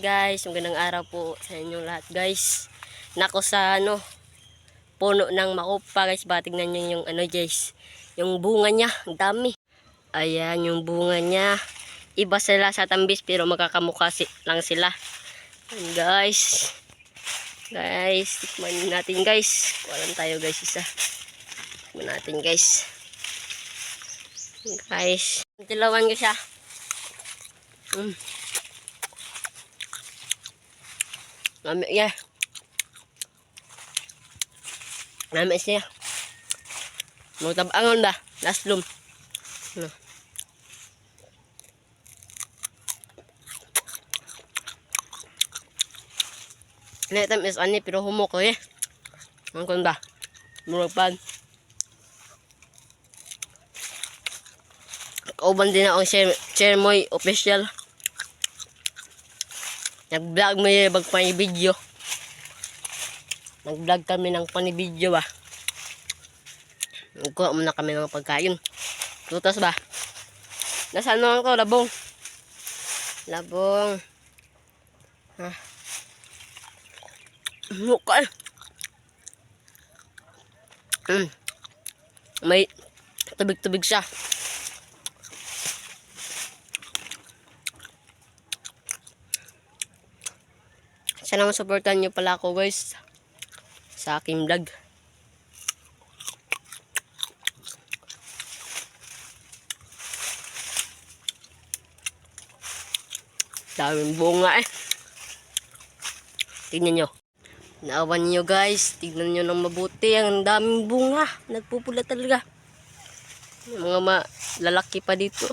guys, magandang araw po sa inyong lahat guys. Nako sa puno ng makupa guys, tingnan nyo yung guys, yung bunga niya, ang dami. Ayan yung bunga niya. Iba sila sa tambis pero magkakamukha lang sila. And guys, tikman natin guys. Kuha tayo guys isa. Tikman natin guys. Guys, tilawan ko siya. Lami ya. Lami siya. Mau tabangon ba? Laslum. Netam is ani pero humok ko eh. Angkon ba? Muragpan. Kauban din ako share mo'y official. Nag-vlog mo yung video. Nag-vlog kami ng panibidyo ba. Nagkuha muna kami ng pagkain. Tutas ba? Nasaan naman ko? Labong. Labong. Mukha. May tubig-tubig siya. Sana supportan nyo pala ako guys sa aking vlog. Daming bunga eh. Tingnan nyo. Naawan nyo guys. Tingnan nyo ng mabuti. Ang daming bunga. Nagpupula talaga. Mga lalaki pa dito.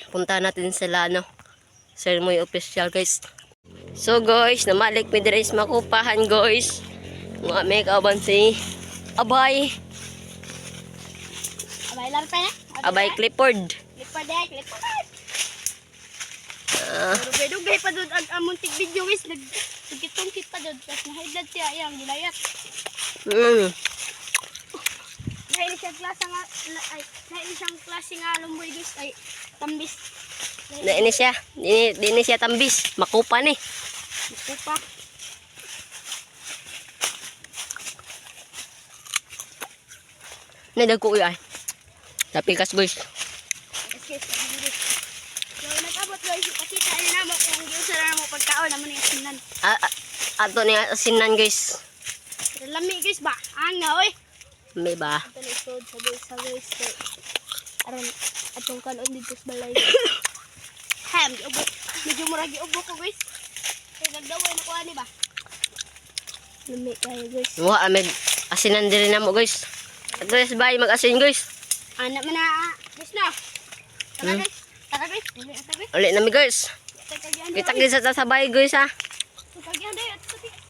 Punta natin sila Sir Moy official guys. So guys, namalik mi diri sa makupahan guys. Mga may kauban si Abay. Abay lang pa na? Abay Clifford. Clifford. Dugay pa doon ang muntik video guys. Nagkitungkit pa doon. Tapos na-high siya. Ayan, gilayat. Dahil siyang klase nga lumboy guys. Ay, tambis. Dini siya tambis. Makupa ni. Makupa. Nadagko ay. Tapikas guys. So, nag-abot guys. Pakita na mo kung giusa na mo pagkaon naman yung asinan. Ato ni asinan guys. Lami guys ba? Anga oy. May ba? Ito lisod sa guys. Aron atong kanon dito sa balay. Ham, medyo murag giubo ko guys. Kaya nagdaway na kuha ni ba? Lami kayo guys. Wa amid asinan diri na mo guys. Guys, bye mag-asin guys. Anak man na guys na. Tara guys. Uli na mi guys. Kita sa sabay guys ha.